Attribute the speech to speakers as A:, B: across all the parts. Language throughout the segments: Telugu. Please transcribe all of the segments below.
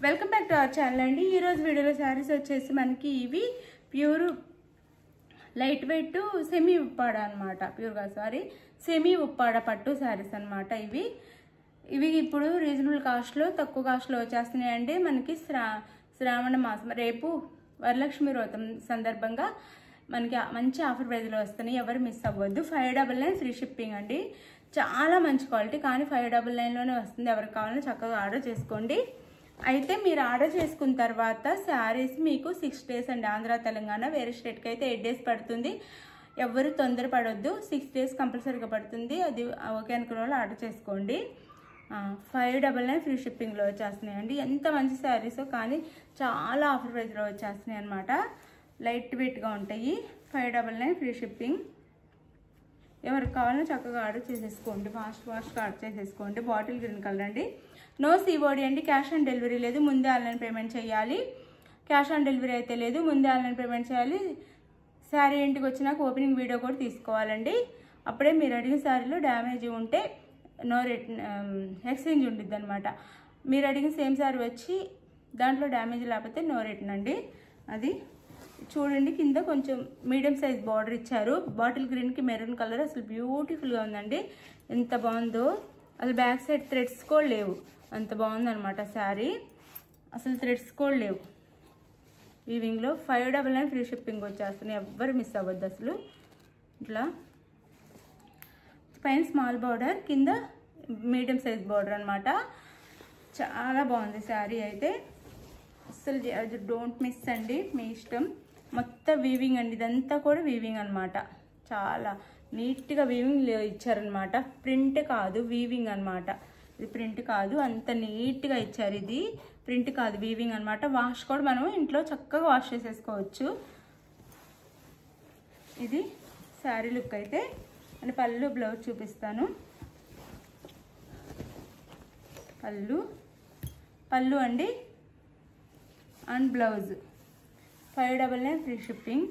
A: Welcome back to our channel అండి. ఈరోజు వీడియోలో శారీస్ వచ్చేసి మనకి ఇవి pure light weight semi Uppada అనమాట. ప్యూర్గా సెమీ ఉప్పాడ పట్టు శారీస్ అనమాట. ఇవి ఇప్పుడు రీజనబుల్ కాస్ట్లో తక్కువ కాస్ట్లో వచ్చేస్తున్నాయండి. మనకి శ్రావణ మాసం రేపు వరలక్ష్మి వ్రతం సందర్భంగా మనకి మంచి ఆఫర్ ప్రైజ్లో వస్తున్నాయి. ఎవరు మిస్ అవ్వద్దు. 599 ఫ్రీ షిప్పింగ్ అండి. చాలా మంచి క్వాలిటీ, కానీ 599లోనే వస్తుంది. ఎవరికి కావాలో చక్కగా ఆర్డర్ చేసుకోండి. అయితే మీరు ఆర్డర్ చేసుకున్న తర్వాత శారీస్ మీకు 6 డేస్ అండి. ఆంధ్ర తెలంగాణ వేరే స్టేట్కి అయితే 8 డేస్ పడుతుంది. ఎవరు తొందరపడొద్దు. 6 డేస్ కంపల్సరీగా పడుతుంది. అది ఓకే అనుకున్న వాళ్ళు ఆర్డర్ చేసుకోండి. 599 ఫ్రీ షిప్పింగ్లో వచ్చేస్తున్నాయండి. ఎంత మంచి శారీస్, కానీ చాలా ఆఫర్ ప్రైస్లో వచ్చేస్తున్నాయి అనమాట. లైట్ వెయిట్గా ఉంటాయి. 599 ఫ్రీ షిప్పింగ్. ఎవరికి కావాలో చక్కగా ఆర్డర్ చేసేసుకోండి. ఫాస్ట్గా ఆర్డర్ చేసేసుకోండి. బాటిల్ గ్రీన్ కలర్ అండి. నో COD అండి. క్యాష్ ఆన్ డెలివరీ లేదు. ముందే ఆన్లైన్ పేమెంట్ చేయాలి. క్యాష్ ఆన్ డెలివరీ అయితే లేదు. ముందే ఆన్లైన్ పేమెంట్ చేయాలి. శారీ ఇంటికి వచ్చినాక ఓపెనింగ్ వీడియో కూడా తీసుకోవాలండి. అప్పుడే మీరు అడిగిన శారీలో డ్యామేజ్ ఉంటే నో ఎక్స్చేంజ్ ఉంటుంది అనమాట. మీరు అడిగిన సేమ్ శారీ వచ్చి దాంట్లో డ్యామేజ్ లేకపోతే నో రిటర్న్ అండి. అది చూడండి, కింద కొంచెం మీడియం సైజ్ బార్డర్ ఇచ్చారు. బాటిల్ గ్రీన్కి మెరూన్ కలర్ అసలు బ్యూటిఫుల్గా ఉందండి. ఎంత బాగుందో. అసలు బ్యాక్ సైడ్ థ్రెడ్స్ కూడా లేవు. అంత బాగుందనమాట శారీ. అసలు థ్రెడ్స్ కూడా లేవు. వీవింగ్లో 599 ఫ్రీ షిప్పింగ్ వచ్చేస్తున్నాయి. ఎవ్వరు మిస్ అవ్వద్దు అసలు. ఇట్లా పైన స్మాల్ బార్డర్, కింద మీడియం సైజ్ బార్డర్ అనమాట. చాలా బాగుంది శారీ అయితే. అసలు డోంట్ మిస్ అండి, మీ ఇష్టం. మొత్తం వీవింగ్ అండి. ఇదంతా కూడా వీవింగ్ అనమాట. చాలా నీట్గా వీవింగ్ ఇచ్చారనమాట. ప్రింట్ కాదు, వీవింగ్ అనమాట. ఇది ప్రింట్ కాదు, అంత నీట్గా ఇచ్చారు. ఇది ప్రింట్ కాదు, వీవింగ్ అనమాట. వాష్ కూడా మనం ఇంట్లో చక్కగా వాష్ చేసేసుకోవచ్చు. ఇది శారీ లుక్ అయితే. అని పళ్ళు బ్లౌజ్ చూపిస్తాను. పళ్ళు అండి and blouse 599 free shipping.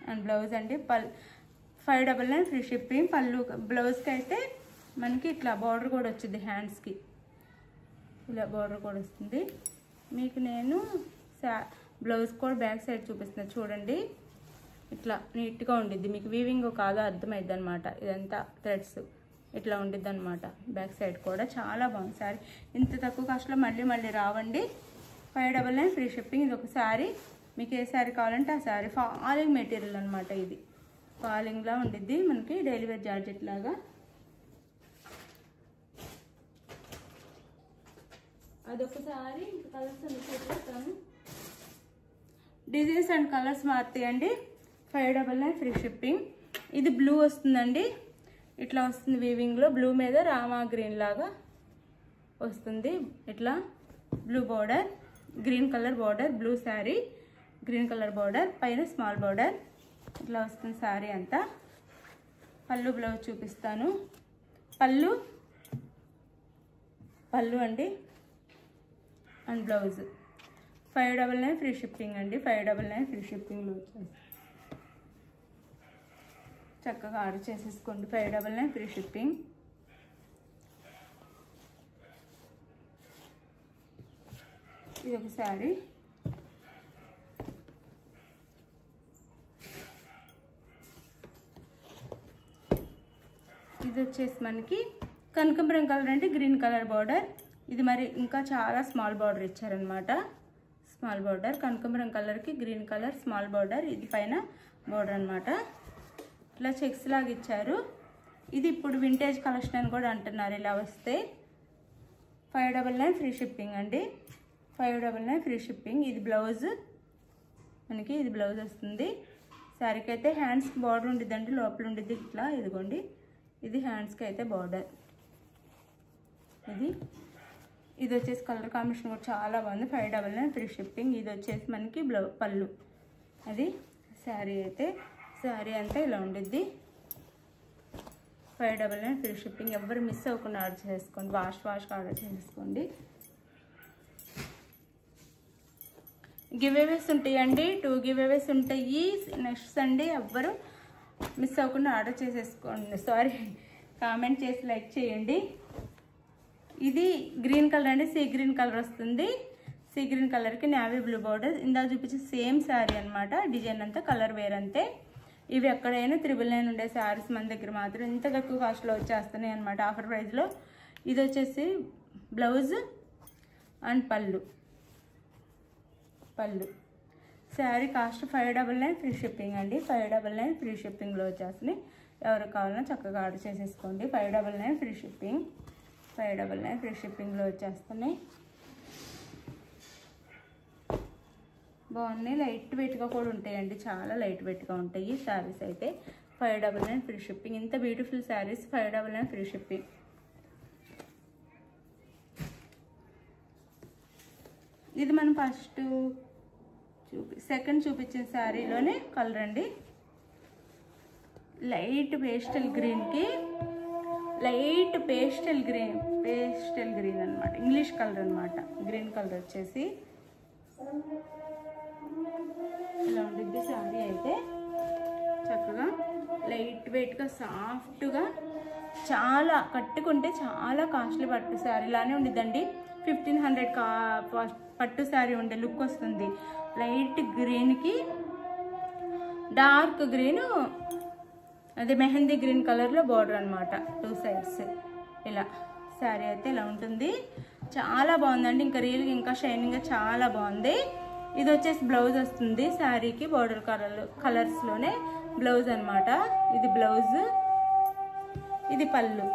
A: And blouse అండి 599 ఫ్రీ షిప్పింగ్. పళ్ళు బ్లౌజ్కి అయితే మనకి ఇట్లా బార్డర్ కూడా వచ్చింది. హ్యాండ్స్కి ఇలా బార్డర్ కూడా వస్తుంది. మీకు నేను బ్లౌజ్ కూడా బ్యాక్ సైడ్ చూపిస్తున్నాను చూడండి. ఇట్లా నీట్గా ఉండిద్ది. మీకు వీవింగ్ కాదో అర్థమైద్ది అనమాట. ఇదంతా థ్రెడ్స్ ఇట్లా ఉండిద్ది అనమాట. బ్యాక్ సైడ్ కూడా చాలా బాగుంది శారీ. ఇంత తక్కువ కాస్ట్లో మళ్ళీ రావండి. 599 ఫ్రీ షిప్పింగ్. ఇది ఒక శారీ. మీకు ఏ శారీ కావాలంటే ఆ శారీ. ఫాలింగ్ మెటీరియల్ అనమాట. ఇది ఫాలింగ్లా ఉండిద్ది. మనకి డైలీ వేర్ జార్జెట్ లాగా. అదొక శారీ. ఇంకా కలర్స్ అన్ని చూపిస్తాను. డిజైన్స్ అండ్ కలర్స్ మారుతాయండి. 599 ఫ్రీ షిప్పింగ్. ఇది బ్లూ వస్తుందండి. ఇట్లా వస్తుంది వీవింగ్లో. బ్లూ మీద రామా గ్రీన్ లాగా వస్తుంది. ఇట్లా blue border, green colour border, blue sari, green colour border, పైన స్మాల్ బార్డర్. ఇట్లా వస్తుంది శారీ అంతా. పళ్ళు బ్లౌజ్ చూపిస్తాను. పళ్ళు అండి అండ్ బ్లౌజ్ 599 ఫ్రీ షిప్పింగ్ అండి. 599 ఫ్రీ షిప్పింగ్లో వచ్చేసి చక్కగా ఆర్డర్ చేసేసుకోండి. 599 ఫ్రీ షిప్పింగ్. ఇది ఒక శారీ. ఇది వచ్చేసి మనకి కనకాంబరం కలర్ అంటే గ్రీన్ కలర్ బార్డర్. ఇది మరి ఇంకా చాలా స్మాల్ బార్డర్ ఇచ్చారనమాట. స్మాల్ బార్డర్ కనకాంబరం కలర్కి గ్రీన్ కలర్ స్మాల్ బార్డర్. ఇది పైన బార్డర్ అనమాట. ఇట్లా చెక్స్ లాగా ఇచ్చారు. ఇది ఇప్పుడు వింటేజ్ కలెక్షన్ అని కూడా అంటున్నారు. ఇలా వస్తే 599 ఫ్రీ షిప్పింగ్ అండి. 599 ఫ్రీ షిప్పింగ్. ఇది బ్లౌజ్ మనకి. ఇది బ్లౌజ్ వస్తుంది. శారీకి అయితే హ్యాండ్స్కి బార్డర్ ఉండిద్దండి. లోపల ఉండిద్ది ఇట్లా. ఇదిగోండి, ఇది హ్యాండ్స్కి అయితే బార్డర్. ఇది వచ్చేసి కలర్ కాంబినేషన్ కూడా చాలా బాగుంది. 599 ఫ్రీ షిప్పింగ్. ఇది వచ్చేసి మనకి పళ్ళు. అది శారీ అయితే. శారీ అంతా ఇలా ఉండిద్ది. 599 ఫ్రీ షిప్పింగ్. ఎవరు మిస్ అవ్వకుండా ఆర్డర్ చేసుకోండి. వాష్గా ఆర్డర్ చేసుకోండి. గివ్ అవేస్ ఉంటాయండి. 2 గివ్ అవేస్ ఉంటాయి నెక్స్ట్ సండే. ఎవ్వరు మిస్ అవ్వకుండా ఆర్డర్ చేసేసుకోండి. కామెంట్ చేసి లైక్ చేయండి. ఇది గ్రీన్ కలర్ అండి. సీ గ్రీన్ కలర్ వస్తుంది. సీ గ్రీన్ కలర్కి నేవీ బ్లూ బార్డర్. ఇందాక చూపించే సేమ్ శారీ అనమాట. డిజైన్ అంతా కలర్ వేర్ అంతే. ఇవి ఎక్కడైనా 999 ఉండే శారీస్ మన దగ్గర మాత్రం ఇంత తక్కువ కాస్ట్లో వచ్చేస్తున్నాయి అనమాట ఆఫర్ ప్రైస్లో. ఇది వచ్చేసి బ్లౌజ్ అండ్ పళ్ళు. శారీ కాస్ట్ 599 ఫ్రీ షిప్పింగ్ అండి. 599 ఫ్రీ షిప్పింగ్లో వచ్చేస్తున్నాయి. ఎవరికి కావాలన్నా చక్కగా ఆర్డర్ చేసేసుకోండి. 599 ఫ్రీ షిప్పింగ్. 599 ఫ్రీ షిప్పింగ్లో వచ్చేస్తున్నాయి. బాగున్నాయి. లైట్ వెయిట్గా కూడా ఉంటాయండి. చాలా లైట్ వెయిట్గా ఉంటాయి శారీస్ అయితే. 599 ఫ్రీ షిప్పింగ్. ఇంత బ్యూటిఫుల్ శారీస్ 599 ఫ్రీ షిప్పింగ్. ఇది మనం ఫస్ట్ సెకండ్ చూపించిన శారీలోనే కలర్ అండి. లైట్ పేస్టల్ గ్రీన్కి లైట్ పేస్టల్ గ్రీన్ అనమాట. ఇంగ్లీష్ కలర్ అనమాట. గ్రీన్ కలర్ వచ్చేసి ఇలా ఉంటుంది శారీ అయితే. చక్కగా లైట్ వెయిట్గా సాఫ్ట్గా చాలా కట్టుకుంటే చాలా కాస్ట్లీ పట్టు శారీ లానే ఉండిద్దండి. 1500 పట్టు శారీ ఉండే లుక్ వస్తుంది. లైట్ గ్రీన్కి డార్క్ గ్రీన్, అదే మెహందీ గ్రీన్ కలర్లో బార్డర్ అనమాట. 2 సైడ్స్ ఇలా శారీ అయితే ఇలా ఉంటుంది. చాలా బాగుందండి. ఇంకా రియల్గా ఇంకా షైనింగ్గా చాలా బాగుంది. ఇది వచ్చేసి బ్లౌజ్ వస్తుంది శారీకి. బార్డర్ కలర్స్లోనే బ్లౌజ్ అనమాట. ఇది బ్లౌజ్, ఇది పళ్ళు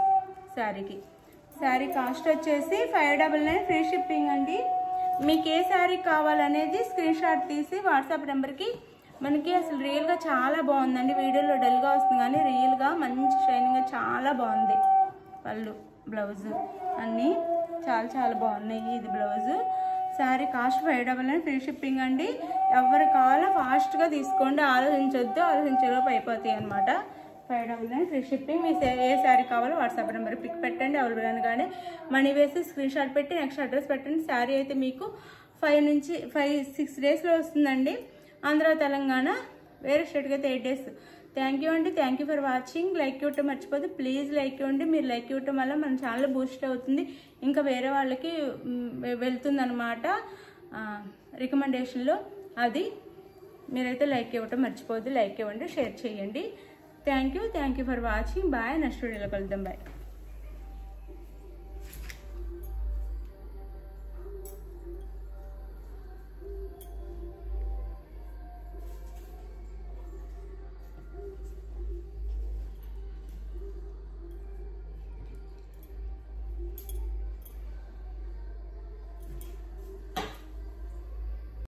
A: శారీకి. శారీ కాస్ట్ వచ్చేసి 599 ఫ్రీ షిప్పింగ్ అండి. మీకు ఏ శారీ కావాలనేది స్క్రీన్ షాట్ తీసి వాట్సాప్ నెంబర్కి మనకి అసలు రియల్గా చాలా బాగుందండి. వీడియోలో డల్గా వస్తుంది కానీ రియల్గా మంచి షైనింగ్గా చాలా బాగుంది. పళ్ళు, బ్లౌజ్ అన్నీ చాలా బాగున్నాయి. ఇది blouse. Sari cost 599 free shipping అండి. ఎవరు కావాలో ఫాస్ట్గా తీసుకోండి. ఆలోచించేలోపు అయిపోతాయి అనమాట. 599 ఫ్రీ షిప్పింగ్. మీ ఏ శారీ కావాలో వాట్సాప్ నెంబర్ పిక్ పెట్టండి. అవైలబుల్ అనగానే మనీ వేసి స్క్రీన్ షాట్ పెట్టి నెక్స్ట్ అడ్రస్ పెట్టండి. శారీ అయితే మీకు 5-6 డేస్లో వస్తుందండి. ఆంధ్ర, తెలంగాణ, వేరే స్టేట్కి అయితే 8 డేస్. థ్యాంక్ యూ అండి. Thank you for watching. Like ఇవ్వటం మర్చిపోతే ప్లీజ్ లైక్ ఇవ్వండి. మీరు లైక్ ఇవ్వటం వల్ల మన ఛానల్ బూస్ట్ అవుతుంది. ఇంకా వేరే వాళ్ళకి వెళ్తుంది అనమాట రికమెండేషన్లో. అది మీరైతే లైక్ ఇవ్వటం మర్చిపోద్దు. లైక్ ఇవ్వండి, షేర్ చేయండి. Thank you for watching. Bye. Next వీడియోలో కలుద్దాం. బాయ్.